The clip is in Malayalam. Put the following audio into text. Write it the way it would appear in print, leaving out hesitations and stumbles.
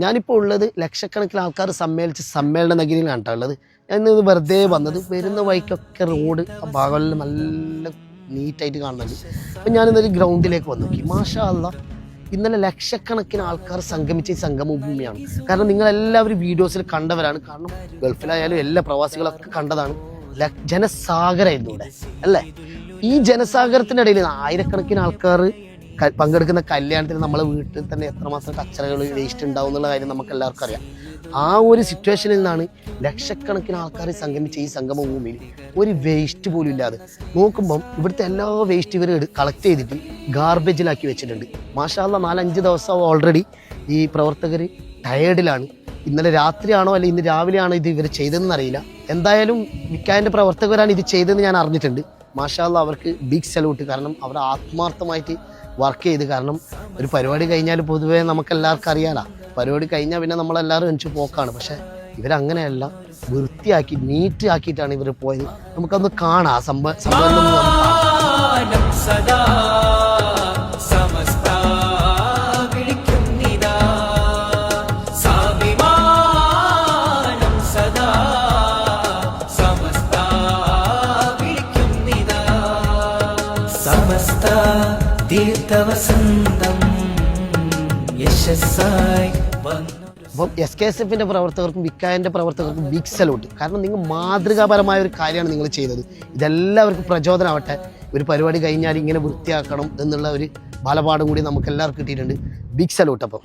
ഞാനിപ്പോൾ ഉള്ളത് ലക്ഷക്കണക്കിന് ആൾക്കാർ സമ്മേളിച്ച് സമ്മേളന നഗരിയിലാണ് കേട്ടോ ഉള്ളത്. ഞാൻ ഇന്ന് വെറുതെ വന്നത്, വരുന്ന വഴിക്കൊക്കെ റോഡ് ഭാഗമെല്ലാം നല്ല നീറ്റായിട്ട് കാണുന്നുണ്ട്. അപ്പം ഞാനിന്നൊരു ഗ്രൗണ്ടിലേക്ക് വന്നു നോക്കി. മാഷാ അല്ലാ, ഇന്നലെ ലക്ഷക്കണക്കിന് ആൾക്കാർ സംഗമിച്ച ഈ സംഗമഭൂമിയാണ്. കാരണം നിങ്ങളെല്ലാവരും വീഡിയോസിൽ കണ്ടവരാണ്. കാരണം ഗൾഫിലായാലും എല്ലാ പ്രവാസികളൊക്കെ കണ്ടതാണ്. ജനസാഗരമായിരുന്നു ഇവിടെ അല്ലേ. ഈ ജനസാഗരത്തിൻ്റെ ഇടയിൽ ആയിരക്കണക്കിന് ആൾക്കാർ പങ്കെടുക്കുന്ന കല്യാണത്തിന് നമ്മളെ വീട്ടിൽ തന്നെ എത്രമാത്രം കച്ചറകൾ വേസ്റ്റ് ഉണ്ടാവും എന്നുള്ള കാര്യം നമുക്ക് എല്ലാവർക്കും അറിയാം. ആ ഒരു സിറ്റുവേഷനിൽ നിന്നാണ് ലക്ഷക്കണക്കിന് ആൾക്കാർ സംഗമിച്ച ഈ സംഗമഭൂമിയിൽ ഒരു വേസ്റ്റ് പോലും ഇല്ലാതെ നോക്കുമ്പം ഇവിടുത്തെ എല്ലാ വേസ്റ്റ് ഇവർ കളക്ട് ചെയ്തിട്ട് ഗാർബേജിലാക്കി വെച്ചിട്ടുണ്ട്. മാഷാ അല്ലാ, 4-5 ദിവസം ഓൾറെഡി ഈ പ്രവർത്തകർ ടയേർഡിലാണ്. ഇന്നലെ രാത്രിയാണോ അല്ലെങ്കിൽ ഇന്ന് രാവിലെയാണോ ഇത് ഇവർ ചെയ്തതെന്ന് അറിയില്ല. എന്തായാലും വിക്കായൻ്റെ പ്രവർത്തകരാണ് ഇത് ചെയ്തതെന്ന് ഞാൻ അറിഞ്ഞിട്ടുണ്ട്. മാഷാ അല്ലാ, അവർക്ക് ബിഗ് സല്യൂട്ട്. കാരണം അവർ ആത്മാർത്ഥമായിട്ട് വർക്ക് ചെയ്ത്. കാരണം ഒരു പരിപാടി കഴിഞ്ഞാൽ പൊതുവേ നമുക്കെല്ലാവർക്കും അറിയാലോ, പരിപാടി കഴിഞ്ഞാൽ പിന്നെ നമ്മളെല്ലാവരും എണിച്ച് പോക്കാണ്. പക്ഷെ ഇവരങ്ങനെയല്ല, വൃത്തിയാക്കി നീറ്റ് ആക്കിയിട്ടാണ് ഇവർ പോയത്. നമുക്കൊന്ന് കാണാം സംഭവം. അപ്പം SKSF പ്രവർത്തകർക്കും വിക്കായൻ്റെ പ്രവർത്തകർക്കും ബിഗ് സല്യൂട്ട്. കാരണം നിങ്ങൾ മാതൃകാപരമായ ഒരു കാര്യമാണ് നിങ്ങൾ ചെയ്തത്. ഇതെല്ലാവർക്കും പ്രചോദനമാവട്ടെ. ഒരു പരിപാടി കഴിഞ്ഞാൽ ഇങ്ങനെ വൃത്തിയാക്കണം എന്നുള്ള ഒരു ബാലപാഠം കൂടി നമുക്ക് എല്ലാവർക്കും കിട്ടിയിട്ടുണ്ട്. Big salute. അപ്പം